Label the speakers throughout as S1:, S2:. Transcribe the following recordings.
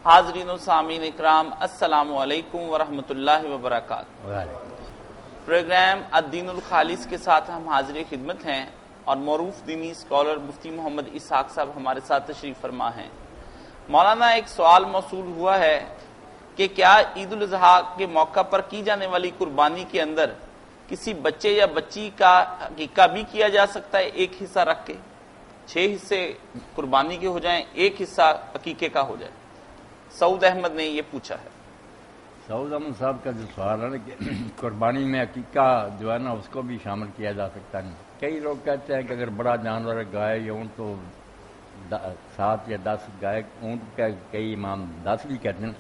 S1: حاضرین و سامعین اکرام، السلام علیکم ورحمۃ اللہ وبرکاتہ۔ پروگرام الدین الخالص کے ساتھ ہم حاضر خدمت ہیں اور معروف دینی اسکالر مفتی محمد اسحاق صاحب ہمارے ساتھ تشریف فرما ہیں۔ مولانا، ایک سوال موصول ہوا ہے کہ کیا عید الاضحیٰ کے موقع پر کی جانے والی قربانی کے اندر کسی بچے یا بچی کا عقیقہ بھی کیا جا سکتا ہے، ایک حصہ رکھ کے 6 حصے قربانی کے ہو جائیں، ایک حصہ عقیقے کا ہو جائے؟ سعود احمد نے یہ پوچھا ہے۔
S2: سعود احمد صاحب کا جو سوال ہے نا کہ قربانی میں عقیقہ جو ہے نا اس کو بھی شامل کیا جا سکتا نہیں۔ کئی لوگ کہتے ہیں کہ اگر بڑا جانور ہے، گائے یا اونٹ، تو 7 یا 10 گائے، اونٹ کا کئی امام 10 بھی کہتے ہیں،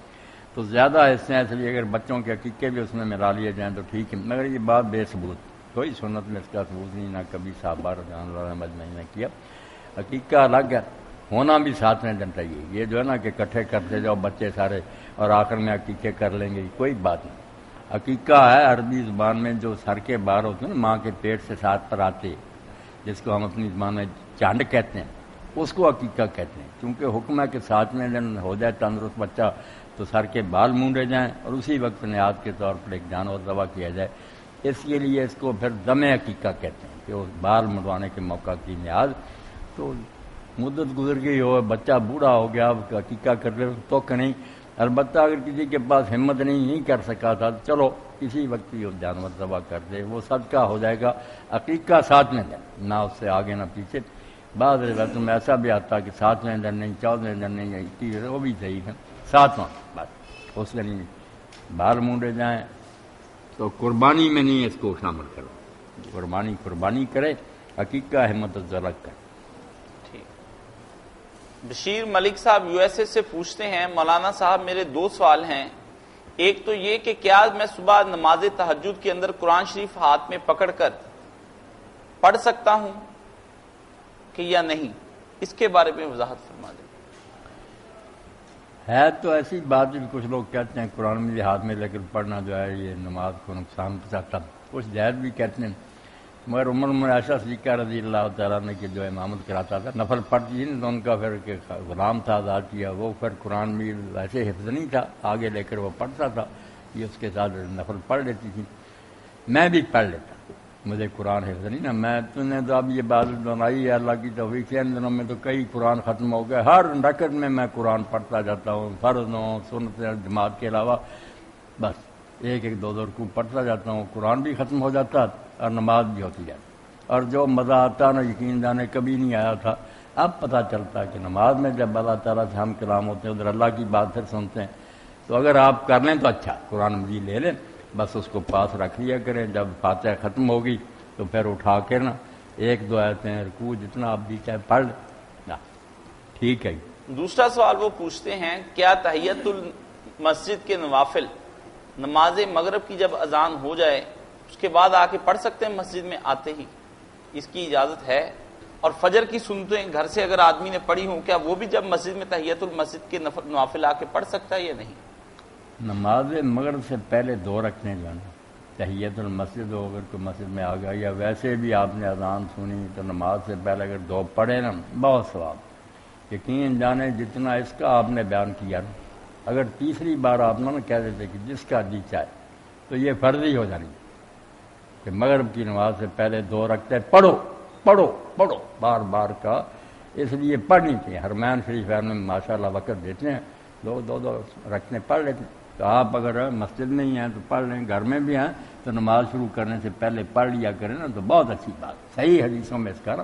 S2: تو زیادہ حصے ہیں، اس لیے اگر بچوں کے عقیقے بھی اس میں ملا لیے جائیں تو ٹھیک ہے، مگر یہ بات بے ثبوت، کوئی سنت میں اس کا ثبوت نہیں، نہ کبھی صحابہ جانور مجمعین نے کیا۔ عقیقہ الگ ہے، ہونا بھی 7ویں دن چاہیے۔ یہ جو ہے نا کہ اکٹھے کرتے جاؤ بچے سارے اور آخر میں عقیقے کر لیں گے، کوئی بات نہیں۔ عقیقہ ہے عربی زبان میں جو سر کے باہر ہوتے ہیں نا، ماں کے پیٹ سے 7 پر آتے، جس کو ہم اپنی زبان میں چانڈ کہتے ہیں، اس کو عقیقہ کہتے ہیں، کیونکہ حکم ہے کہ 7ویں دن ہو جائے تندرست بچہ تو سر کے بال مونڈے جائیں اور اسی وقت نیاز کے طور پر ایک جانور ذبح کیا جائے۔ اس کے لیے اس کو پھر دم عقیقہ کہتے ہیں کہ اس بال منڈوانے کے موقع کی نیاز، تو مدت گزر گئی ہو، بچہ بوڑھا ہو گیا، اب عقیقہ کر لے تو کہ نہیں۔ البتہ اگر کسی کے پاس ہمت نہیں کر سکا تھا، چلو کسی وقت ہی جانور ذبح کر دے، وہ صدقہ ہو جائے گا۔ عقیقہ 7ویں دن، نہ اس سے آگے نہ پیچھے۔ بعض روایتوں میں ایسا بھی آتا کہ 7ویں دن نہیں، 14ویں دن نہیں، 21، وہ بھی صحیح ہے، 7واں بس اس دن ہی بال مونڈے جائیں۔ تو قربانی میں نہیں اس کو شامل کرو، قربانی کرے، عقیقہ ہمت افزا کرے۔
S1: بشیر ملک صاحب USA سے پوچھتے ہیں، مولانا صاحب میرے 2 سوال ہیں۔ ایک تو یہ کہ کیا میں صبح نماز تہجد کے اندر قرآن شریف ہاتھ میں پکڑ کر پڑھ سکتا ہوں کہ یا نہیں؟ اس کے بارے میں وضاحت فرما دیں۔
S2: ہے تو ایسی بات بھی کچھ لوگ کہتے ہیں قرآن میں ہاتھ میں لے کر پڑھنا جو ہے یہ نماز کو نقصان پہنچاتا، کچھ جائز بھی کہتے ہیں، مگر عمر عائشہ صدیقہ رضی اللہ تعالیٰ نے کہ جو امامت کراتا تھا، نفل پڑھتی تھی تو ان کا پھر کہ غلام تھا آزاد کیا، وہ پھر قرآن بھی ویسے حفظ نہیں تھا، آگے لے کر وہ پڑھتا تھا، یہ اس کے ساتھ نفل پڑھ لیتی تھی۔ میں بھی پڑھ لیتا، مجھے قرآن حفظ نہیں نا، میں تو نے تو اب یہ بات بنائی ہے اللہ کی توفیق سے، ان دنوں میں تو کئی قرآن ختم ہو گئے، ہر رکعت میں قرآن پڑھتا جاتا ہوں، فرض ہوں سنت جماعت کے علاوہ، بس 1-1 2-2 رکوع پڑھتا جاتا ہوں، قرآن بھی ختم ہو جاتا اور نماز بھی ہوتی جاتی، اور جو مزہ آتا نا یقین جانے کبھی نہیں آیا تھا، اب پتہ چلتا ہے کہ نماز میں جب اللہ تعالیٰ سے ہم کلام ہوتے ہیں ادھر اللہ کی بات پھر سنتے ہیں، تو اگر آپ کر لیں تو اچھا، قرآن مجید لے لیں، بس اس کو پاس رکھ لیا کریں، جب فاتحہ ختم ہوگی تو پھر اٹھا کے نا 1-2 آیتیں رکوع جتنا آپ بھی چاہے پڑھ لیں، ٹھیک ہے۔
S1: دوسرا سوال وہ پوچھتے ہیں، کیا تحیت المسجد کے نوافل نماز مغرب کی جب اذان ہو جائے اس کے بعد آ کے پڑھ سکتے ہیں مسجد میں آتے ہی؟ اس کی اجازت ہے؟ اور فجر کی سنتیں گھر سے اگر آدمی نے پڑھی ہوں، کیا وہ بھی جب مسجد میں تحیت المسجد کے نوافل آ کے پڑھ سکتا ہے یا نہیں؟
S2: نماز مغرب سے پہلے 2 رکھنے جو ہے نا، تحیت المسجد ہو، اگر کوئی مسجد میں آ گیا یا ویسے بھی آپ نے اذان سنی تو نماز سے پہلے اگر 2 پڑھے نا، بہت ثواب، یقین جانے جتنا اس کا آپ نے بیان کیا نا، اگر تیسری بار آپ نے کہہ دیتے کہ جس کا جی چاہے، تو یہ فرض ہی ہو جانی کہ مغرب کی نماز سے پہلے 2 رکھتے پڑھو پڑھو پڑھو بار بار کا، اس لیے پڑھنی چاہیے۔ حرمین شریف میں ماشاء اللہ وقت دیتے ہیں، لوگ 2 رکھنے پڑھ لیتے ہیں، تو آپ اگر مسجد میں ہی ہیں تو پڑھ لیں، گھر میں بھی ہیں تو نماز شروع کرنے سے پہلے پڑھ لیا کریں نا، تو بہت اچھی بات، صحیح حدیثوں میں اس کا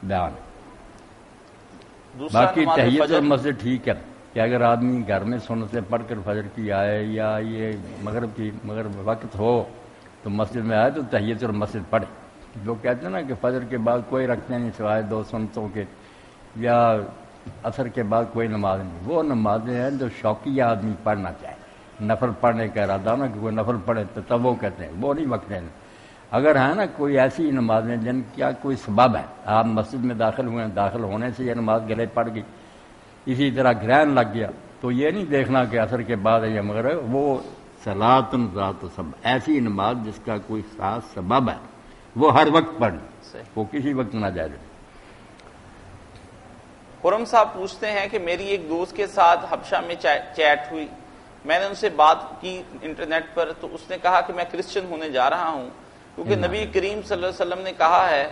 S2: بیان ہے۔ باقی تحیت المسجد ٹھیک ہے کہ اگر آدمی گھر میں سنت سے پڑھ کر فجر کی آئے یا یہ مغرب وقت ہو تو مسجد میں آئے تو تحیت المسجد پڑھے۔ جو کہتے ہیں نا کہ فجر کے بعد کوئی رکھتے نہیں سوائے 2 سنتوں کے، یا عصر کے بعد کوئی نماز نہیں، وہ نمازیں ہیں جو شوقیہ آدمی پڑھنا چاہے، نفل پڑھنے کا ارادہ نا کہ کوئی نفل پڑھے تو تب وہ کہتے ہیں، وہ نہیں وقت ہے۔ اگر ہے نا کوئی ایسی نمازیں جن کیا کوئی سبب ہے، آپ مسجد میں داخل ہوئے، داخل ہونے سے یہ نماز گلے پڑ گئی، اسی طرح گرہن لگ گیا، تو یہ نہیں دیکھنا کہ عصر کے بعد ہے یا مغرب، وہ صلاۃ ذات سبب، ایسی نماز جس کا کوئی خاص سبب ہے وہ ہر وقت پڑھنی، وہ کسی وقت نہ جائے۔
S1: خرم صاحب پوچھتے ہیں کہ میری ایک دوست کے ساتھ حبشہ میں چیٹ ہوئی، میں نے ان سے بات کی انٹرنیٹ پر، تو اس نے کہا کہ میں کرسچن ہونے جا رہا ہوں کیونکہ نبی کریم صلی اللہ علیہ وسلم نے کہا ہے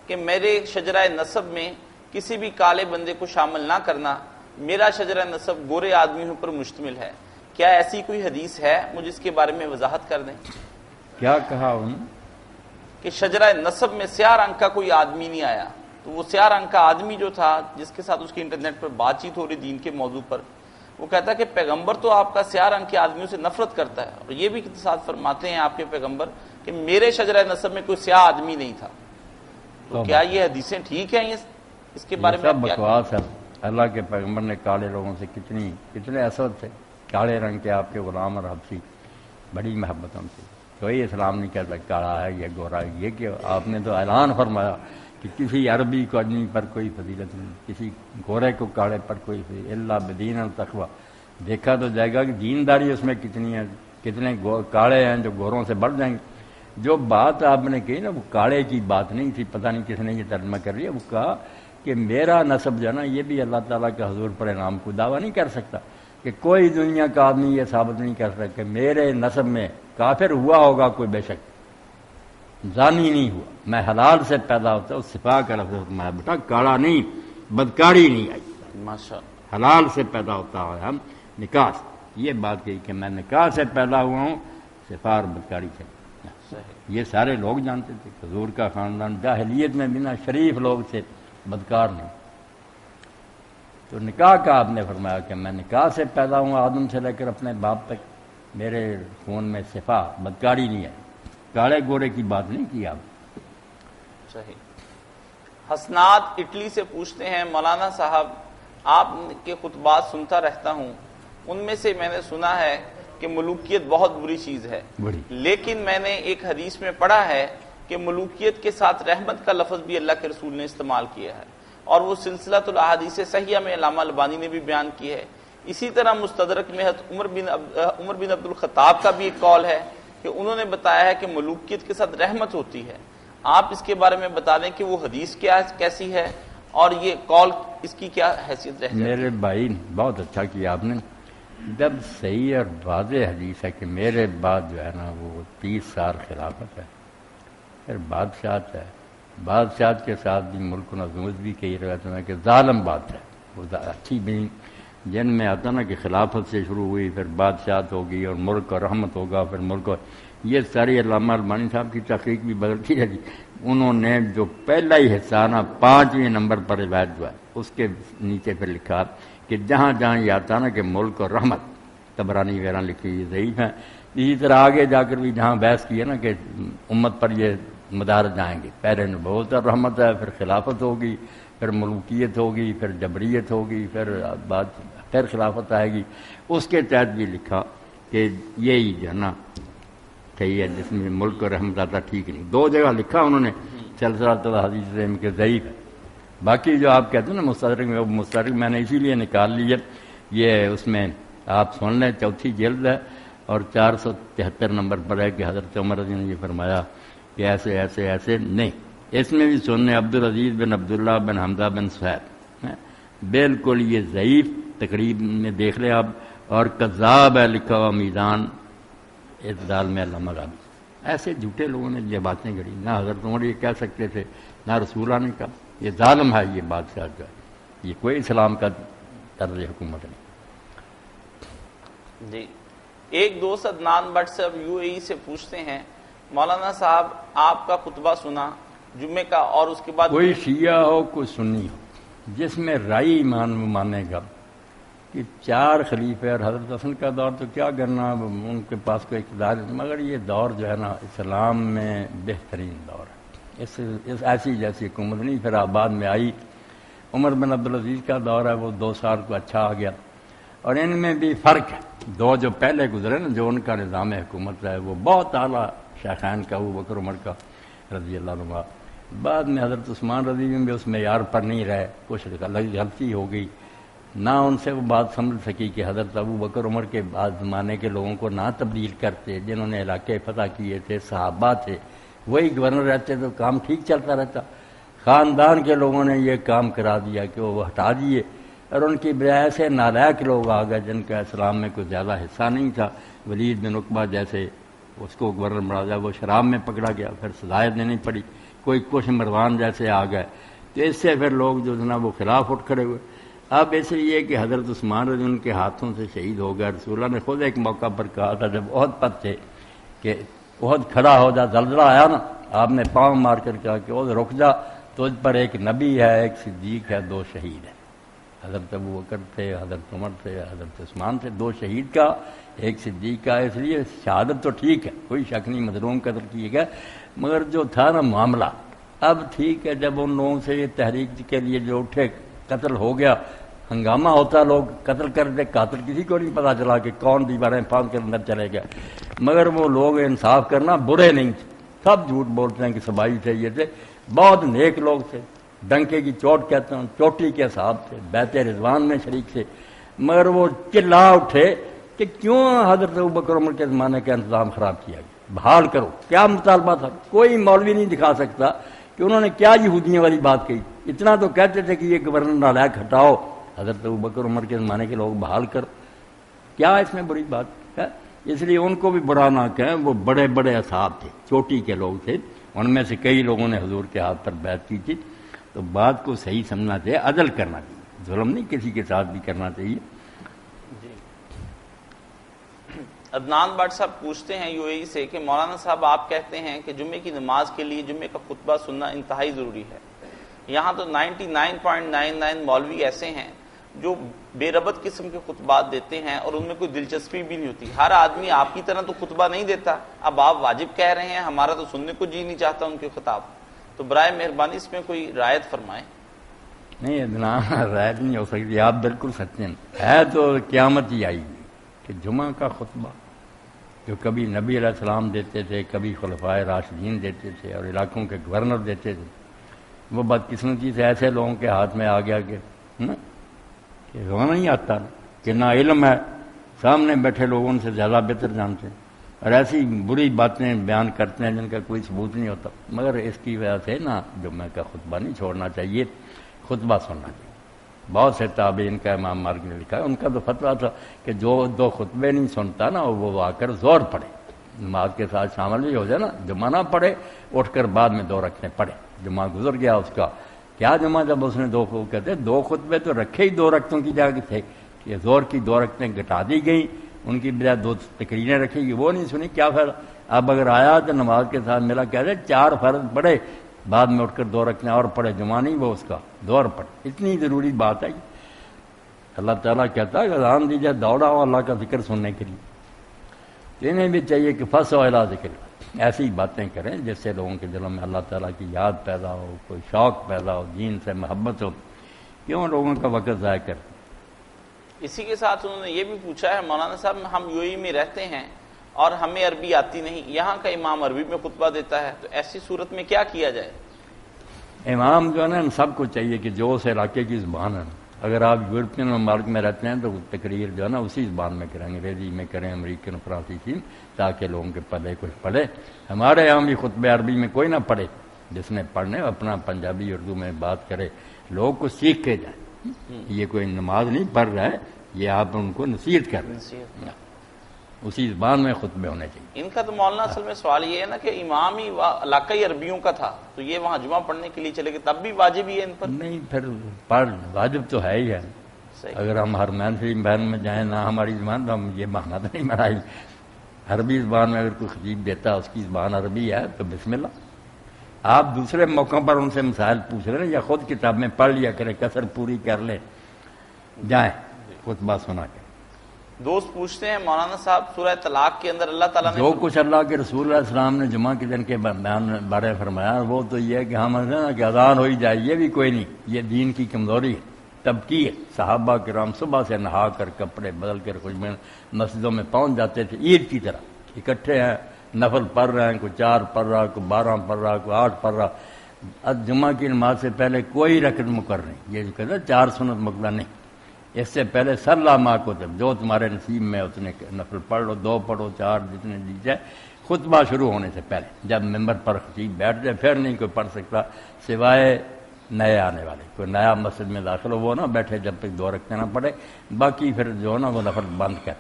S1: کہ میرے شجرہ نسب میں کسی بھی کالے بندے کو شامل نہ کرنا، میرا شجرہ نسب گورے آدمیوں پر مشتمل ہے۔ کیا ایسی کوئی حدیث ہے؟ مجھے اس کے بارے میں وضاحت کر دیں۔
S2: کیا کہا انہوں نے؟
S1: کہ شجرہ نسب میں سیاہ رنگ کا کوئی آدمی نہیں آیا، تو وہ سیاہ رنگ کا آدمی جو تھا جس کے ساتھ اس کی انٹرنیٹ پر بات چیت ہو رہی دین کے موضوع پر، وہ کہتا ہے کہ پیغمبر تو آپ کا سیاہ رنگ کے آدمیوں سے نفرت کرتا ہے، اور یہ بھی ساتھ فرماتے ہیں آپ کے پیغمبر کہ میرے شجرہ نسب میں کوئی سیاہ آدمی نہیں تھا۔ تو کیا یہ حدیثیں ٹھیک ہیں؟ اس کے بارے میں
S2: سب بکواس ہے۔ اللہ کے پیغمبر نے کالے لوگوں سے کتنے اسود تھے، کالے رنگ کے آپ کے غلام اور حبشی، بڑی محبت ہم سے۔ کوئی اسلام نہیں کہتا کالا ہے یہ گورا ہے، یہ کہ آپ نے تو اعلان فرمایا کہ کسی عربی کو آدمی پر کوئی فضیلت نہیں، کسی گورے کو کالے پر کوئی فضیلت الا بدین التقوی۔ دیکھا تو جائے گا کہ دینداری اس میں کتنی ہے، کتنے کالے ہیں جو گوروں سے بڑھ جائیں گے۔ جو بات آپ نے کہی نا وہ کالے کی بات نہیں تھی، پتہ نہیں کس نے یہ ترجمہ کر لیا۔ وہ کہا کہ میرا نسب جو ہے نا یہ بھی اللہ تعالیٰ کے حضور پر انعام کو دعویٰ نہیں کر سکتا، کہ کوئی دنیا کا آدمی یہ ثابت نہیں کر سکتا کہ میرے نسب میں کافر ہوا ہوگا کوئی، بے شک زانی نہیں ہوا، میں حلال سے پیدا ہوتا ہوں۔ صفا کا لفظ میں بیٹا کالا نہیں، بدکاری نہیں آئی،
S1: ماشاءاللہ
S2: حلال سے پیدا ہوتا ہے ہم نکاح سے۔ یہ بات کہی کہ میں نکاح سے پیدا ہوا ہوں، صفا اور بدکاری سے۔ یہ سارے لوگ جانتے تھے، حضور کا خاندان جاہلیت میں بنا شریف لوگ تھے، بدکار نہیں۔ تو نکاح کا آپ نے فرمایا کہ میں نکاح سے پیدا ہوں، آدم سے لے کر اپنے باپ تک میرے خون میں صفا بدکاری نہیں ہے، کالے گورے کی بات نہیں کی آپ۔
S1: صحیح۔ حسنات اٹلی سے پوچھتے ہیں مولانا صاحب آپ کے خطبات سنتا رہتا ہوں، ان میں سے میں نے سنا ہے کہ ملوکیت بہت بری چیز ہے، لیکن میں نے ایک حدیث میں پڑھا ہے کہ ملوکیت کے ساتھ رحمت کا لفظ بھی اللہ کے رسول نے استعمال کیا ہے، اور وہ سلسلۃ الاحادیث صحیحہ میں علامہ البانی نے بھی بیان کی ہے۔ اسی طرح مستدرک میں عمر بن عبد الخطاب کا بھی ایک قول ہے کہ انہوں نے بتایا ہے کہ ملوکیت کے ساتھ رحمت ہوتی ہے۔ آپ اس کے بارے میں بتا دیں کہ وہ حدیث کیسی ہے اور یہ قول اس کی کیا حیثیت رہتی ہے؟
S2: میرے بھائی بہت اچھا کیا آپ نے، جب صحیح اور واضح حدیث ہے کہ میرے بعد جو ہے نا وہ 30 سال خلافت ہے، پھر بادشاہت ہے، بادشاہت کے ساتھ بھی ملک و نظمت بھی کہی روایتوں میں کہ ظالم بات ہے، وہ اچھی بھی جن میں آتا نا کہ خلافت سے شروع ہوئی، پھر بادشاہت ہوگی اور ملک اور رحمت ہوگا، پھر ملک اور یہ ساری علامہ البانی صاحب کی تحقیق بھی بدلتی ہے۔ انہوں نے جو پہلا ہی حصہ نا 5ویں نمبر پر روایت جو ہے اس کے نیچے پھر لکھا کہ جہاں جہاں یہ آتا نا کہ ملک اور رحمت، طبرانی وغیرہ لکھی ضعیف ہیں۔ اسی طرح آگے جا کر بھی جہاں بحث کی ہے نا کہ امت پر یہ مدارج جائیں گے، پہلے نبوت اور رحمت ہے، پھر خلافت ہوگی، پھر ملوکیت ہوگی، پھر جبریت ہوگی، پھر خلافت آئے گی۔ اس کے تحت بھی لکھا کہ یہی جو ہے نا صحیح ہے، جس میں ملک اور رحمت آتا ٹھیک نہیں۔ 2 جگہ لکھا انہوں نے سلسلۃ الحدیث کے ضعیف ہے۔ باقی جو آپ کہتے ہیں نا مستدرک میں، وہ مستدرک میں نے اسی لیے نکال لی ہے، یہ اس میں آپ سن لیں، 4 جلد ہے اور 473 نمبر پر ہے کہ حضرت عمر رضی اللہ عنہ نے یہ فرمایا کہ ایسے ایسے ایسے نہیں۔ اس میں بھی سننے عبدالعزیز بن عبداللہ بن حمزہ بن صہیب، بالکل یہ ضعیف تقریب میں دیکھ لیں آپ، اور کذاب ہے لکھا ہوا میزان اعتدال میں علامہ غازی۔ ایسے جھوٹے لوگوں نے یہ باتیں گڑی، نہ حضرت عمر یہ کہہ سکتے تھے، نہ رسولہ نے کہا۔ یہ ظالم ہے یہ بادشاہ کا، یہ کوئی اسلام کا طرز حکومت نہیں۔
S1: جی، ایک دوست عدنان بٹ صاحب UAE سے پوچھتے ہیں مولانا صاحب آپ کا خطبہ سنا جمعے کا، اور اس کے بعد
S2: کوئی شیعہ ہو کوئی سنی ہو جس میں رائی ایمان مانے گا کہ 4 خلیفے اور حضرت حسن کا دور تو کیا کرنا، ان کے پاس کوئی اقتدار، مگر یہ دور جو ہے نا اسلام میں بہترین دور ہے۔ اس ایسی جیسی حکومت نہیں۔ پھر آباد میں آئی عمر بن عبدالعزیز کا دور ہے، وہ 2 سال کو اچھا آ گیا، اور ان میں بھی فرق ہے۔ 2 جو پہلے گزرے نا، جو ان کا نظام حکومت ہے وہ بہت اعلیٰ، شیخین کا، ابو بکر عمر کا رضی اللہ عنہ۔ بعد میں حضرت عثمان رضی اللہ عنہ بھی اس معیار پر نہیں رہے، کچھ غلطی ہو گئی، نہ ان سے وہ بات سمجھ سکی کہ حضرت ابو بکر عمر کے بعد زمانے کے لوگوں کو نہ تبدیل کرتے، جنہوں نے علاقے فتح کیے تھے، صحابہ تھے، وہی گورنر رہتے تو کام ٹھیک چلتا رہتا۔ خاندان کے لوگوں نے یہ کام کرا دیا کہ وہ ہٹا دیے، اور ان کی بجائے ایسے نالائق لوگ آ گئے جن کا اسلام میں کوئی زیادہ حصہ نہیں تھا۔ ولید بن عقبہ جیسے اس کو گورنر بنا دیا، وہ شراب میں پکڑا گیا، پھر سزائے دینی پڑی۔ کوئی کچھ مروان جیسے آ گئے، تو اس سے پھر لوگ جو ہے نا وہ خلاف اٹھ کھڑے ہوئے۔ اب اس لیے کہ حضرت عثمان رضی ان کے ہاتھوں سے شہید ہو گئے۔ رسول اللہ نے خود ایک موقع پر کہا تھا جب احد پر تھے کہ احد کھڑا ہو جا، زلزلہ آیا نا، آپ نے پاؤں مار کر کہا کہ احد رک جا، تجھ پر ایک نبی ہے، ایک صدیق ہے، 2 شہید ہیں۔ حضرت ابوبکر تھے، حضرت عمر تھے، حضرت عثمان تھے، 2 شہید کا، ایک صدیق کا۔ اس لیے شہادت تو ٹھیک ہے، کوئی شک نہیں، مظلوم قتل کیے گئے، مگر جو تھا نا معاملہ، اب ٹھیک ہے جب ان لوگوں سے یہ تحریک کے لیے جو اٹھے، قتل ہو گیا، ہنگامہ ہوتا، لوگ قتل کر دے، قاتل کسی کو نہیں پتا چلا کہ کون دیواریں پھاند کے اندر چلے گئے، مگر وہ لوگ انصاف کرنا برے نہیں تھے، سب جھوٹ بولتے ہیں کہ سبائی تھے، یہ تھے، بہت نیک لوگ تھے، ڈنکے کی چوٹ کہتے ہیں، چوٹی کے صاحب تھے، بیعت رضوان میں شریک تھے، مگر وہ چلا اٹھے کہ کیوں حضرت ابوبکر عمر کے زمانے کا انتظام خراب کیا گیا، بحال کرو۔ کیا مطالبہ تھا؟ کوئی مولوی نہیں دکھا سکتا کہ انہوں نے کیا یہودیوں والی بات کہی، اتنا تو کہتے تھے کہ یہ گورنر نالائق ہٹاؤ، حضرت ابوبکر عمر کے زمانے کے لوگ بحال کرو، کیا اس میں بڑی بات ہے؟ اس لیے ان کو بھی برا نہ کہیں، وہ بڑے بڑے اصحاب تھے، چوٹی کے لوگ تھے، ان میں سے کئی لوگوں نے حضور کے ہاتھ پر بیعت کی تھی، تو بات کو صحیح سمجھنا چاہیے، عدل کرنا چاہیے، ظلم نہیں کسی کے ساتھ بھی کرنا چاہیے۔
S1: عدنان بٹ صاحب پوچھتے ہیں یو اے ای سے کہ مولانا صاحب آپ کہتے ہیں کہ جمعے کی نماز کے لیے جمعے کا خطبہ سننا انتہائی ضروری ہے، یہاں تو 99.99 مولوی ایسے ہیں جو بے ربط قسم کے خطبات دیتے ہیں اور ان میں کوئی دلچسپی بھی نہیں ہوتی، ہر آدمی آپ کی طرح تو خطبہ نہیں دیتا، اب آپ واجب کہہ رہے ہیں، ہمارا تو سننے کو جی نہیں چاہتا ان کے خطاب، تو برائے مہربانی اس میں کوئی رعایت فرمائیں۔
S2: نہیں عدنان، رعایت نہیں ہو سکتی، آپ بالکل سچے ہیں، ہے تو قیامت ہی آئی گی کہ جمعہ کا خطبہ جو کبھی نبی علیہ السلام دیتے تھے، کبھی خلفائے راشدین دیتے تھے اور علاقوں کے گورنر دیتے تھے، وہ بدقسمتی سے ایسے لوگوں کے ہاتھ میں آ گیا کہ نہیں آتا، کہ نہ علم ہے، سامنے بیٹھے لوگوں ان سے زیادہ بہتر جانتے ہیں، اور ایسی بری باتیں بیان کرتے ہیں جن کا کوئی ثبوت نہیں ہوتا، مگر اس کی وجہ سے نا جمعہ کا خطبہ نہیں چھوڑنا چاہیے، خطبہ سننا چاہیے۔ بہت سے تابعین کا امام مالک نے لکھا ہے، ان کا تو فتویٰ تھا کہ جو 2 خطبے نہیں سنتا نا وہ آ کر زور پڑے، نماز کے ساتھ شامل بھی ہو جائے نا، جمعہ نہ پڑھے، اٹھ کر بعد میں 2 رکعتیں پڑھے، جمعہ گزر گیا اس کا، کیا جمعہ جب اس نے 2 کہتے 2 خطبے تو رکھے ہی 2 رکعتوں کی جگہ تھے، یہ زور کی 2 رکعتیں گھٹا دی گئیں، ان کی بجائے 2 تقریریں رکھی گئی، وہ نہیں سنی، کیا فائدہ؟ اب اگر آیا تو نماز کے ساتھ ملا، کہتے 4 فرض پڑھے، بعد میں اٹھ کر 2 رکعتیں اور پڑھے، جمعہ نہیں وہ اس کا دور پڑھے، اتنی ضروری بات ہے۔ اللہ تعالیٰ کہتا ہے کہ اذان دیجیے دوڑا ہو اللہ کا ذکر سننے کے لیے، تو انہیں بھی چاہیے کہ فصو الی ذکر، ایسی باتیں کریں جس سے لوگوں کے دلوں میں اللہ تعالیٰ کی یاد پیدا ہو، کوئی شوق پیدا ہو، دین سے محبت ہو، کیوں لوگوں کا وقت ضائع کریں۔
S1: اسی کے ساتھ انہوں نے یہ بھی پوچھا ہے مولانا صاحب ہم یو اے ای میں رہتے ہیں اور ہمیں عربی آتی نہیں، یہاں کا امام عربی میں خطبہ دیتا ہے، تو ایسی صورت میں کیا کیا جائے؟
S2: امام جو ہے نا ان سب کو چاہیے کہ جو اس علاقے کی زبان ہے، اگر آپ یورپین ممالک میں رہتے ہیں تو تقریر جو ہے نا اسی زبان میں کریں، انگریزی میں کریں، امریکن فرانسیسی، تاکہ لوگوں کے پلے کچھ پڑھے۔ ہمارے یہاں بھی خطبے عربی میں کوئی نہ پڑھے، جس نے پڑھنے اپنا پنجابی اردو میں بات کرے، لوگ کو سیکھ کے جائیں، یہ کوئی نماز نہیں پڑھ رہا ہے، یہ آپ ان کو نصیحت کر رہے ہیں، اسی زبان میں خطبے ہونے چاہیے۔
S1: ان کا تو مولانا اصل میں سوال یہ ہے نا کہ امام ہی علاقائی عربیوں کا تھا، تو یہ وہاں جمعہ پڑھنے کے لیے چلے گئے، تب بھی واجب ہی ہے ان پر؟ نہیں،
S2: پھر پڑھ واجب تو ہے ہی ہے، اگر ہم حرمین شریف بہن میں جائیں نہ ہماری زبان تو ہم یہ بہانہ تو نہیں بنائی، عربی زبان میں اگر کوئی خطیب دیتا اس کی زبان عربی ہے تو بسم اللہ، آپ دوسرے موقعوں پر ان سے مسائل پوچھ رہے ہیں یا خود کتاب میں پڑھ لیا کریں، کثر پوری کر لیں، جائیں خطبہ سنا کے۔
S1: دوست پوچھتے ہیں مولانا صاحب سورہ طلاق کے اندر اللہ تعالیٰ نے
S2: جو کچھ اللہ کے رسول علیہ السلام نے جمعہ کے دن کے بیان بارے فرمایا وہ تو یہ ہے کہ ہم کہ اذان ہو ہی جائے، یہ بھی کوئی نہیں، یہ دین کی کمزوری ہے، تبکی ہے۔ صحابہ کرام صبح سے نہا کر کپڑے بدل کر خوشبین مسجدوں میں پہنچ جاتے تھے، عید کی طرح اکٹھے ہیں، نفل پڑھ رہے ہیں، کوئی 4 پڑھ رہا، کوئی 12 پڑھ رہا، کوئی 8 پڑھ رہا، اب جمعہ کی نماز سے پہلے کوئی رکعت مقرر نہیں، یہ جو کہتے ہیں 4 سنت مقرر نہیں، اس سے پہلے صلی ما کتب، جو تمہارے نصیب میں اتنے نفل پڑھ لو، 2 پڑھو 4 جتنے دی جائے، خطبہ شروع ہونے سے پہلے جب ممبر پر خطیب بیٹھ جائے پھر نہیں کوئی پڑھ سکتا سوائے نئے آنے والے، کوئی نیا مسجد میں داخل ہو وہ نہ بیٹھے جب تک 2 رکعتیں نہ پڑھے، باقی پھر جو ہے نا وہ نفل بند کر،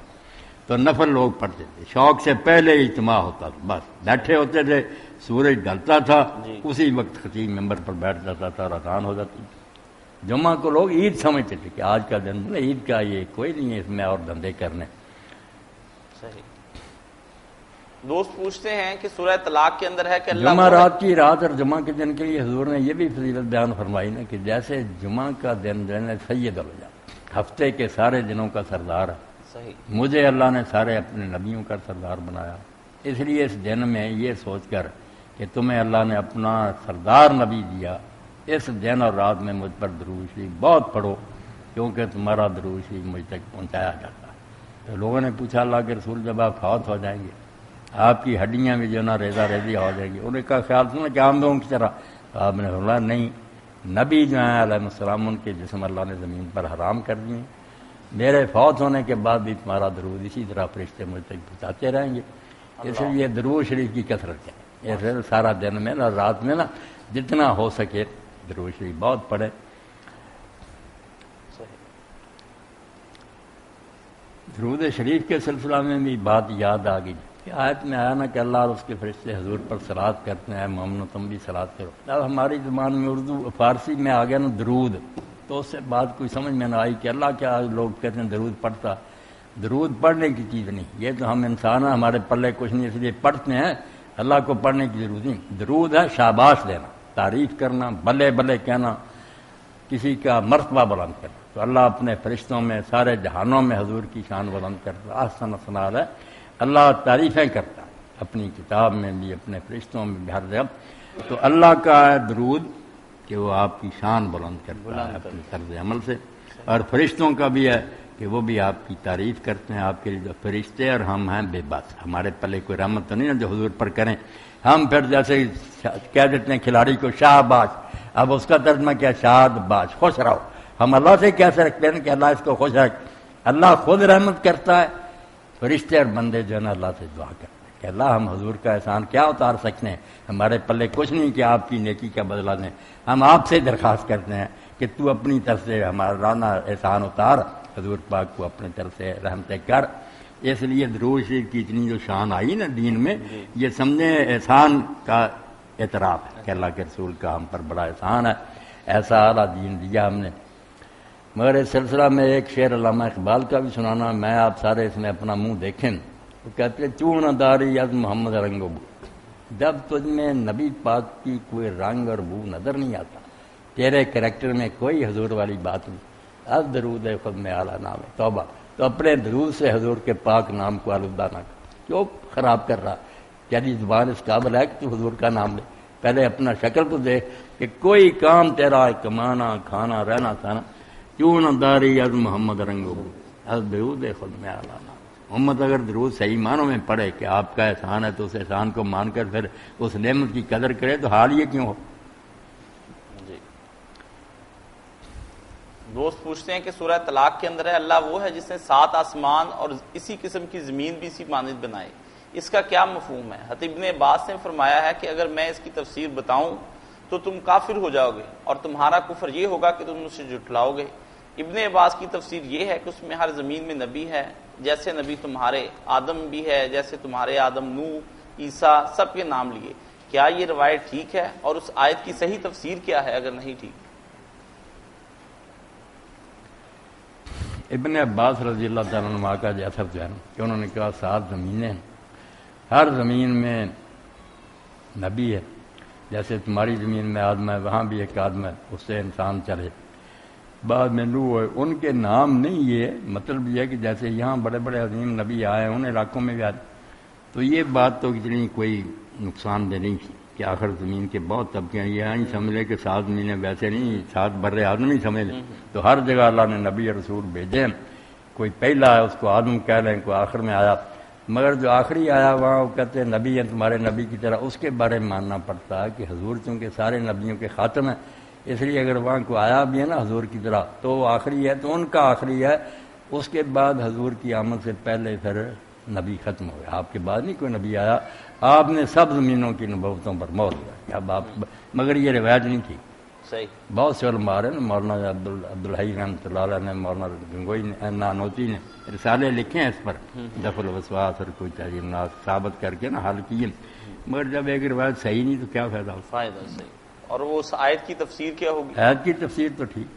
S2: تو نفل لوگ پڑھتے تھے، شوق سے پہلے اجتماع ہوتا تھا، بس بیٹھے ہوتے تھے، سورج ڈھلتا تھا اسی وقت خطیب ممبر پر بیٹھ جاتا تھا اور اذان ہو جاتی تھی۔ جمعہ کو لوگ عید سمجھتے تھے کہ آج کا دن عید کا، یہ کوئی نہیں ہے اس میں اور دھندے کرنے۔
S1: صحیح۔ دوست پوچھتے ہیں کہ سورہ طلاق کے اندر ہے کہ اللہ
S2: جمعہ رات کی رات اور جمعہ کے دن کے لیے حضور نے یہ بھی فضیلت بیان فرمائی نا کہ جیسے جمعہ کا دن جو ہے سید الجا، ہفتے کے سارے دنوں کا سردار ہے،
S1: صحیح،
S2: مجھے اللہ نے سارے اپنے نبیوں کا سردار بنایا، اس لیے اس دن میں یہ سوچ کر کہ تمہیں اللہ نے اپنا سردار نبی دیا، اس دن اور رات میں مجھ پر درود شریف بہت پڑھو کیونکہ تمہارا درود شریف مجھ تک پہنچایا جاتا ہے۔ تو لوگوں نے پوچھا اللہ کے رسول جب آپ فوت ہو جائیں گے آپ کی ہڈیاں بھی جو نا ریزہ ریزی ہو جائیں گی، انہیں کا خیال سنا کہ عام لوگوں کی طرح، آپ نے فرمایا نہیں، نبی جو ہیں علیہ السلام ان کے جسم اللہ نے زمین پر حرام کر دیے، میرے فوت ہونے کے بعد بھی تمہارا درود اسی طرح فرشتے مجھ تک پہنچاتے رہیں گے، اس لیے درود شریف کی کثرت ہے، ایسے سارا دن میں نا رات میں نا جتنا ہو سکے درود شریف بہت پڑھے۔ درود شریف کے سلسلہ میں بھی بات یاد آ گئی کہ آیت میں آیا نا کہ اللہ اور اس کے فرشتے حضور پر صلوات کرتے ہیں، محمد تم بھی صلوات کرو۔ اب ہماری زبان میں اردو فارسی میں آ گیا نا درود، تو اس سے بات کوئی سمجھ میں نہ آئی کہ اللہ کیا لوگ کہتے ہیں درود پڑھتا، درود پڑھنے کی چیز نہیں، یہ تو ہم انسان ہیں ہمارے پلے کچھ نہیں اس لیے پڑھتے ہیں، اللہ کو پڑھنے کی ضرورت نہیں۔ درود ہے شاباش دینا، تعریف کرنا، بلے بلے کہنا، کسی کا مرتبہ بلند کرنا، تو اللہ اپنے فرشتوں میں سارے جہانوں میں حضور کی شان بلند کرتا، احسن ثناء ہے، اللہ تعریفیں کرتا اپنی کتاب میں بھی اپنے فرشتوں میں بھی ہر جگہ، تو اللہ کا ہے درود کہ وہ آپ کی شان بلند کرتا ہے اپنے طرز عمل سے، اور فرشتوں کا بھی ہے کہ وہ بھی آپ کی تعریف کرتے ہیں، آپ کے لیے جو فرشتے اور ہم ہیں بے بس، ہمارے پلے کوئی رحمت تو نہیں ہے جو حضور پر کریں، ہم پھر جیسے کہہ دیتے ہیں کھلاڑی کو شاباش، اب اس کا ترجمہ کیا شاد باش، خوش رہو، ہم اللہ سے کیسے رکھتے ہیں کہ اللہ اس کو خوش رکھ، اللہ خود رحمت کرتا ہے، فرشتے اور بندے جو ہے نا اللہ سے دعا کرتے ہیں کہ اللہ ہم حضور کا احسان کیا اتار سکتے ہیں، ہمارے پلے کچھ نہیں کہ آپ کی نیکی کا بدلہ دیں، ہم آپ سے درخواست کرتے ہیں کہ تو اپنی طرف سے ہمارا رانا احسان اتار، حضور پاک کو اپنے طرف سے رحمتیں کر۔ اس لیے درود شریف کی اتنی جو شان آئی نا دین میں، یہ سمجھیں احسان کا اعتراف ہے کہ اللہ کے رسول کا ہم پر بڑا احسان ہے، ایسا اعلیٰ دین دیا ہم نے۔ مگر اس سلسلہ میں ایک شعر علامہ اقبال کا بھی سنانا، میں آپ سارے اس میں اپنا منہ دیکھیں، وہ کہتے ہیں چون داری از محمد رنگ و بو، جب تجھ میں نبی پاک کی کوئی رنگ اور بو نظر نہیں آتا، تیرے کریکٹر میں کوئی حضور والی بات نہیں، از درود خود میں اعلیٰ نام ہے توبہ، تو اپنے درود سے حضور کے پاک نام کو آلودہ نہ کر، کیوں خراب کر رہا، تیری زبان اس قابل ہے کہ تو حضور کا نام لے، پہلے اپنا شکل تو دیکھ کہ کوئی کام تیرا کمانا کھانا رہنا تھا نا، چون داری از محمد رنگو از درود خود میں اعلیٰ نام۔ محمد اگر درود صحیح معنوں میں پڑھے کہ آپ کا احسان ہے تو اس احسان کو مان کر پھر اس نعمت کی قدر کرے تو حال یہ کیوں ہو۔
S1: جی دوست پوچھتے ہیں کہ سورہ طلاق کے اندر ہے اللہ وہ ہے جس نے 7 آسمان اور اسی قسم کی زمین بھی اسی مانند بنائے، اس کا کیا مفہوم ہے؟ حضرت ابن عباس نے فرمایا ہے کہ اگر میں اس کی تفسیر بتاؤں تو تم کافر ہو جاؤ گے اور تمہارا کفر یہ ہوگا کہ تم اسے جھٹلاؤ گے۔ ابن عباس کی تفسیر یہ ہے کہ اس میں ہر زمین میں نبی ہے، جیسے نبی تمہارے آدم بھی ہے، جیسے تمہارے آدم نوح عیسیٰ سب کے نام لیے۔ کیا یہ روایت ٹھیک ہے اور اس آیت کی صحیح تفسیر کیا ہے اگر نہیں ٹھیک؟
S2: ابن عباس رضی اللہ تعالیٰ عنہ کا جیسا جو ہے کہ انہوں نے کہا 7 زمینیں، ہر زمین میں نبی ہے، جیسے تمہاری زمین میں آدم ہے وہاں بھی ایک آدم ہے، اس سے انسان چلے، بعد میں نوح ہے، ان کے نام نہیں، یہ مطلب یہ ہے کہ جیسے یہاں بڑے بڑے عظیم نبی آئے ان علاقوں میں بھی آئے، تو یہ بات تو اتنی کوئی نقصان دہ نہیں تھی کہ آخر زمین کے بہت طبقے ہیں، یہ نہیں سمجھ لے کہ 7 زمینیں ویسے نہیں 7 بر آدم ہی سمجھ لیں، تو ہر جگہ اللہ نے نبی اور رسول بھیجے، کوئی پہلا ہے اس کو آدم کہہ لیں، کوئی آخر میں آیا، مگر جو آخری آیا وہاں وہ کہتے ہیں نبی ہیں تمہارے نبی کی طرح، اس کے بارے میں ماننا پڑتا ہے کہ حضور چونکہ سارے نبیوں کے خاتم ہیں، اس لیے اگر وہاں کو آیا بھی ہے نا حضور کی طرح تو وہ آخری ہے، تو ان کا آخری ہے، اس کے بعد حضور کی آمد سے پہلے پھر نبی ختم ہو گیا، آپ کے بعد نہیں کوئی نبی آیا، آپ نے سب زمینوں کی نبوتوں پر مہر لگائی۔ اب آپ مگر یہ روایت نہیں تھی،
S1: صحیح،
S2: بہت سے علماء ہیں، مولانا عبدالحی رحمۃ اللہ علیہ نے، مولانا گنگوئی نے، نانوتی نے رسالے لکھے ہیں اس پر، دفع الوسواس اور کوئی تعلیم ناس ثابت کر کے نا حل کیے، مگر جب ایک روایت صحیح نہیں تو کیا فائدہ ہوتا؟
S1: فائدہ صحیح۔ اور وہ اس آیت کی تفسیر کیا ہوگی؟
S2: آیت کی تفسیر تو ٹھیک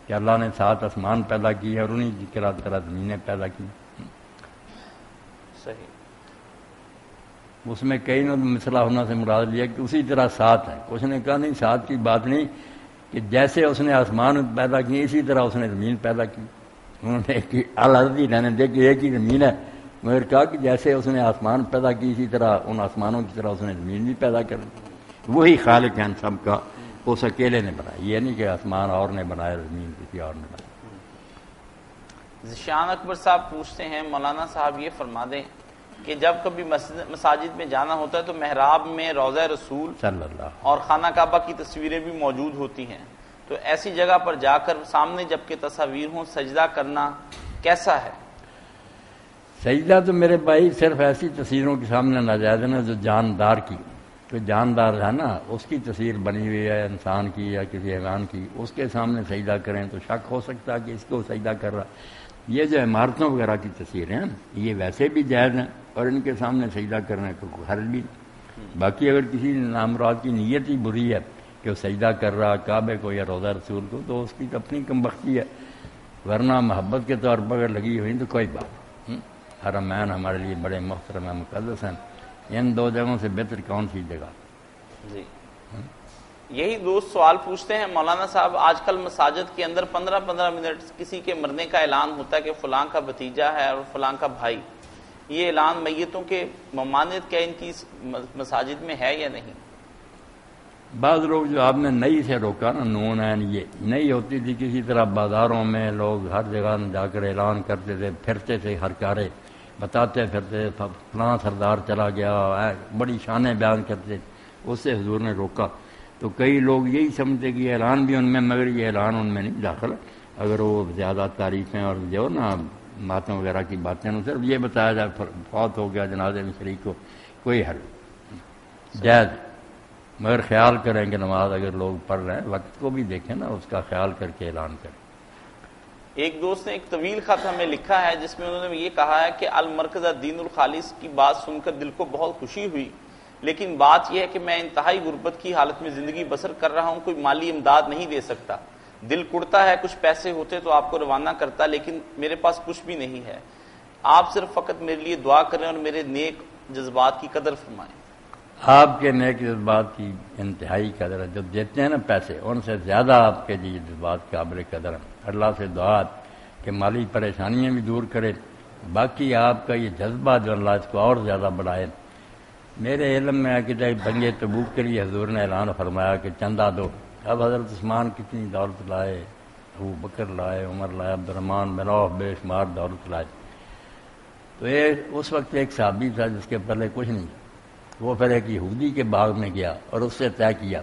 S2: کہ اللہ نے 7 آسمان پیدا کیے اور انہیں کی طرح زمینیں پیدا کی،
S1: صحیح،
S2: اس میں کئی نے مثلہ ہونا سے مراد لیا کہ اسی طرح 7 ہیں، اس نے کہا نہیں 7 کی بات نہیں، کہ جیسے اس نے آسمان پیدا کیے اسی طرح اس نے زمین پیدا کی، انہوں نے الحضی رہنے دے کہ ایک ہی زمین ہے، مگر کہا کہ جیسے اس نے آسمان پیدا کی اسی طرح ان آسمانوں کی طرح اس نے زمین بھی پیدا کر دی، وہی خالق ہے سب کا، اس اکیلے نے بنایا، یہ نہیں کہ آسمان اور نے بنایا زمین کسی اور نے بنایا۔
S1: ذیشان اکبر صاحب پوچھتے ہیں مولانا صاحب یہ فرما دیں کہ جب کبھی مساجد میں جانا ہوتا ہے تو محراب میں روضہ رسول
S2: صلی اللہ
S1: اور خانہ کعبہ کی تصویریں بھی موجود ہوتی ہیں، تو ایسی جگہ پر جا کر سامنے جبکہ تصاویر ہوں سجدہ کرنا کیسا ہے؟
S2: سجدہ تو میرے بھائی صرف ایسی تصویروں کے سامنے ناجائز ہے نا جو جاندار کی، تو جاندار ہے نا اس کی تصویر بنی ہوئی ہے انسان کی یا کسی حیوان کی، اس کے سامنے سجدہ کریں تو شک ہو سکتا ہے کہ اس کو سجدہ کر رہا۔ یہ جو عمارتوں وغیرہ کی تصویریں ہیں یہ ویسے بھی جائز ہیں اور ان کے سامنے سجدہ کرنے کو کوئی حرج بھی نہیں۔ باقی اگر کسی نامراد کی نیت ہی بری ہے کہ وہ سجدہ کر رہا کعبے کو یا روضہ رسول کو تو اس کی اپنی کم بختی ہے، ورنہ محبت کے طور پر اگر لگی ہوئی تو کوئی بات۔ حرمین ہمارے لیے بڑے محترم ہیں، مقدس ہیں، ان 2 جگہوں سے بہتر کون سی جگہ؟
S1: جی، یہی دوست سوال پوچھتے ہیں مولانا صاحب، آج کل مساجد کے اندر 15-15 منٹ کسی کے مرنے کا اعلان ہوتا ہے کہ فلاں کا بھتیجا ہے اور فلاں کا بھائی، یہ اعلان میتوں کے ممانعت کیا ان کی مساجد میں ہے یا نہیں؟
S2: بعض لوگ جو آپ نے نئی سے روکا نا، نون ہے، یہ نئی ہوتی تھی، کسی طرح بازاروں میں لوگ ہر جگہ جا کر اعلان کرتے تھے، پھرتے تھے ہر کارے، بتاتے پھرتے فلاں سردار چلا گیا، بڑی شانیں بیان کرتے، اس سے حضور نے روکا۔ تو کئی لوگ یہی سمجھتے کہ یہ اعلان بھی ان میں، مگر یہ اعلان ان میں نہیں داخل، اگر وہ زیادہ تعریفیں اور جو نا ماتم وغیرہ کی باتیں صرف یہ بتایا جائے فوت ہو گیا جنازے میں شریک کو، کوئی حل جائز، مگر خیال کریں کہ نماز اگر لوگ پڑھ رہے ہیں وقت کو بھی دیکھیں نا، اس کا خیال کر کے اعلان کریں۔
S1: ایک دوست نے ایک طویل خط ہمیں لکھا ہے جس میں انہوں نے یہ کہا ہے کہ المرکز الدین الخالص کی بات سن کر دل کو بہت خوشی ہوئی، لیکن بات یہ ہے کہ میں انتہائی غربت کی حالت میں زندگی بسر کر رہا ہوں، کوئی مالی امداد نہیں دے سکتا، دل کڑتا ہے، کچھ پیسے ہوتے تو آپ کو روانہ کرتا، لیکن میرے پاس کچھ بھی نہیں ہے، آپ صرف فقط میرے لیے دعا کریں اور میرے نیک جذبات کی قدر فرمائیں۔
S2: آپ کے نیک جذبات کی انتہائی قدر ہے، جو دیتے ہیں نا پیسے ان سے زیادہ آپ کے لیے جذبات قابل قدر ہیں۔ اللہ سے دعا کہ مالی پریشانیاں بھی دور کرے، باقی آپ کا یہ جذبہ جو اللہ اس کو اور زیادہ بڑھائے۔ میرے علم میں ہے کہ بنگے تبوک کے لیے حضور نے اعلان فرمایا کہ چندہ دو، اب حضرت عثمان کتنی دولت لائے، ابو بکر لائے، عمر لائے، عبد الرحمن بن عوف بے شمار دولت لائے۔ تو اس وقت ایک صحابی تھا جس کے پہلے کچھ نہیں، وہ پھر ایک یہودی کے باغ میں گیا اور اس سے طے کیا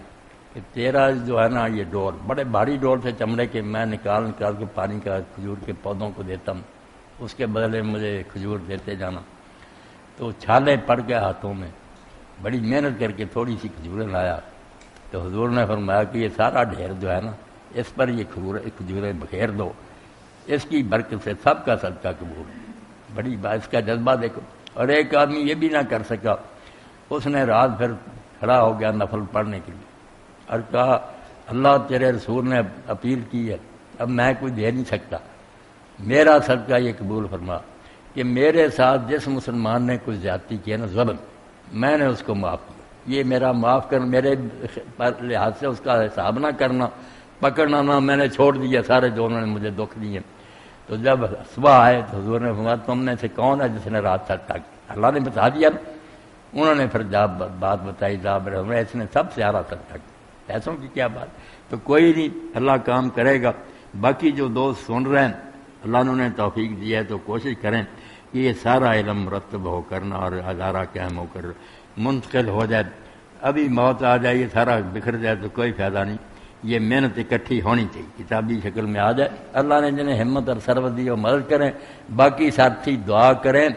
S2: کہ تیرا جو ہے نا یہ ڈول، بڑے بھاری ڈول تھے چمڑے کے، میں نکال کے پانی کا کھجور کے پودوں کو دیتا ہوں، اس کے بدلے مجھے کھجور دیتے جانا۔ تو چھالے پڑ گئے ہاتھوں میں، بڑی محنت کر کے تھوڑی سی کھجوریں لایا، تو حضور نے فرمایا کہ یہ سارا ڈھیر جو ہے نا اس پر یہ کھجوریں بکھیر دو، اس کی برکت سے سب کا صدقہ قبول۔ بڑی بات، اس کا جذبہ دیکھو۔ اور ایک آدمی یہ بھی نہ کر سکا، اس نے رات پھر کھڑا ہو گیا نفل پڑھنے کے لیے اور کہا اللہ تیرے رسول نے اپیل کی ہے، اب میں کوئی دے نہیں سکتا، میرا صدقہ یہ قبول فرما کہ میرے ساتھ جس مسلمان نے کوئی زیادتی کی ہے نا ظلم، میں نے اس کو معاف کیا، یہ میرا معاف کر، میرے لحاظ سے اس کا حساب نہ کرنا، پکڑنا نہ، میں نے چھوڑ دیا سارے جو انہوں نے مجھے دکھ دیے۔ تو جب صبح آئے تو حضور نے فرمایا تم نے سے کون ہے جس نے رات تک اللہ نے بتا دیا۔ انہوں نے پھر جب بات بتائی اس نے سب سے آرا تک پیسوں کی کیا بات، تو کوئی نہیں، اللہ کام کرے گا۔ باقی جو دوست سن رہے ہیں اللہ نے انہیں توفیق دی ہے تو کوشش کریں کہ یہ سارا علم مرتب ہو کرنا اور ہزارہ قائم ہو کر منتقل ہو جائے، ابھی موت آ جائے یہ سارا بکھر جائے تو کوئی فائدہ نہیں۔ یہ محنت اکٹھی ہونی چاہیے، کتابی شکل میں آ جائے۔ اللہ نے جنہیں ہمت اور سربت دی وہ مدد کریں، باقی ساتھی دعا کریں،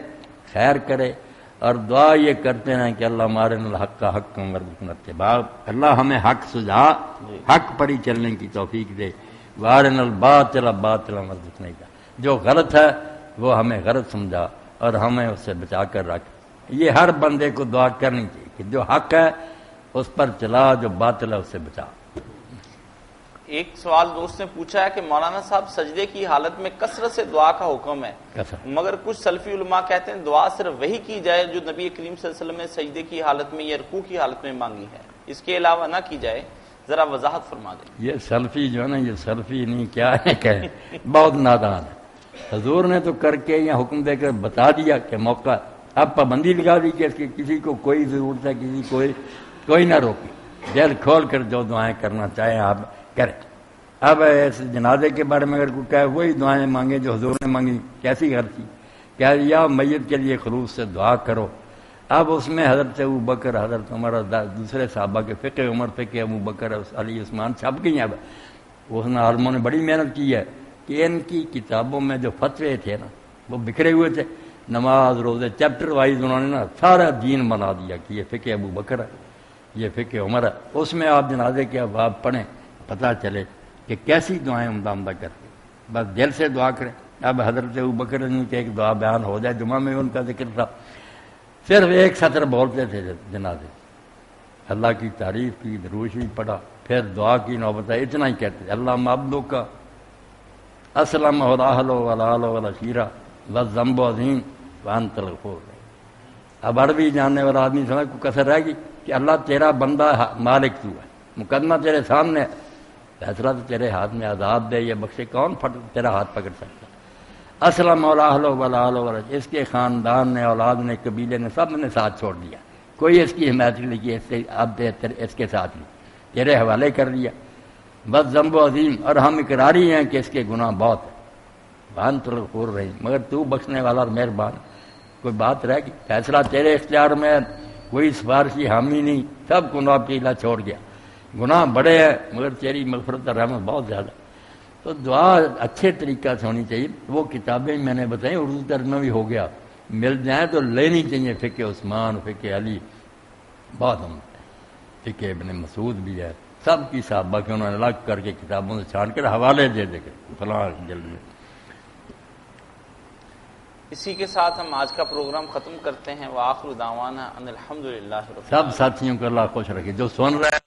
S2: خیر کرے، اور دعا یہ کرتے ہیں کہ اللہ ہمارے الحق کا حق ورزقنا اتباع، اللہ ہمیں حق سجا، حق پر ہی چلنے کی توفیق دے، وارنا الباطل باطلا ورزقنا کا، جو غلط ہے وہ ہمیں غلط سمجھا اور ہمیں اس سے بچا کر رکھ۔ یہ ہر بندے کو دعا کرنی چاہیے کہ جو حق ہے اس پر چلا، جو باطل ہے اس سے بچا۔
S1: ایک سوال دوست نے پوچھا ہے کہ مولانا صاحب سجدے کی حالت میں کثرت سے دعا کا حکم ہے، مگر کچھ سلفی علماء کہتے ہیں دعا صرف وہی کی جائے جو نبی کریم صلی اللہ علیہ وسلم نے سجدے کی حالت میں یا رکوع کی حالت میں مانگی ہے، اس کے علاوہ نہ کی جائے، ذرا وضاحت فرما دیں۔
S2: یہ سلفی جو ہے نا، یہ سلفی نہیں کیا ہے کہ بہت نادان ہے۔ حضور نے تو کر کے یا حکم دے کر بتا دیا کہ موقع، اب پابندی لگا دی کہ اس کی کسی کو کوئی ضرورت ہے، کسی کوئی نہ روکی، دل کھول کر جو دعائیں کرنا چاہیں آپ کریں۔ اب اس جنازے کے بارے میں اگر کوئی کہے وہی دعائیں مانگے جو حضور نے مانگی، کیسی غلطی؟ کہہ دیا میت کے لیے خلوص سے دعا کرو۔ اب اس میں حضرت ابوبکر، حضرت عمر اور دوسرے صحابہ کے فقہ عمر، فقہ ابوبکر، علی، عثمان چھپ گئی ہیں۔ اب اس نے عالموں نے بڑی محنت کی ہے کہ ان کی کتابوں میں جو فتوے تھے نا وہ بکھرے ہوئے تھے، نماز روزے چیپٹر وائز انہوں نے نا سارا دین بنا دیا کہ یہ فقہ ابوبکر ہے، یہ فقہ عمر ہے۔ اس میں آپ جنازے کے ابواب پڑھیں، پتہ چلے کہ کیسی دعائیں عمدہ کرتے، بس دل سے دعا کریں۔ اب حضرت ابوبکر کی ایک دعا بیان ہو جائے، جمعہ میں ان کا ذکر تھا، صرف ایک سطر بولتے تھے جنازے، اللہ کی تعریف کی، درود شریف پڑھا، پھر دعا کی نوبت ہے، اتنا ہی کہتے تھے، اللہ عبدو کا اسلم ولاحل ولال ولشیرہ وذنب عظیم وانت الغفور۔ اب عربی جاننے والا آدمی سمجھ کو کثر رہے گی کہ اللہ تیرا بندہ مالک تو ہے، مقدمہ تیرے سامنے ہے، فیصلہ تو تیرے ہاتھ میں، عذاب دے یا بخشے کون تیرا ہاتھ پکڑ سکتا؟ اسلم ولاحل ولال ولشیرہ، اس کے خاندان نے، اولاد نے، قبیلے نے، سب نے ساتھ چھوڑ دیا، کوئی اس کی حمایت نہیں کی، اب اس کے ساتھ نہیں، تیرے حوالے کر دیا۔ بس ذنب عظیم، اور ہم اقراری ہیں کہ اس کے گناہ بہت ہیں، وانت الغفور رحیم، مگر تو بخشنے والا اور مہربان۔ کوئی بات رہ گئی؟ فیصلہ تیرے اختیار میں، کوئی سفارشی حامی نہیں، سب گناہ پیلا چھوڑ گیا، گناہ بڑے ہیں مگر تیری مغفرت اور رحمت بہت زیادہ۔ تو دعا اچھے طریقہ سے ہونی چاہیے۔ وہ کتابیں میں نے بتائیں، اردو ترجمہ بھی ہو گیا، مل جائیں تو لینی چاہیے، فقہ عثمان، فقہ علی، بہت ہم، فقہ ابن مسعود بھی ہے، سب کی صحابہ کے انہوں نے الگ کر کے کتابوں سے چھان کر حوالے دے دے کر فلاں جلد میں۔
S1: اسی کے ساتھ ہم آج کا پروگرام ختم کرتے ہیں۔ وآخر دعوانا ان الحمدللہ رب
S2: سب ساتھیوں کو اللہ خوش رکھے، جو سن رہے ہیں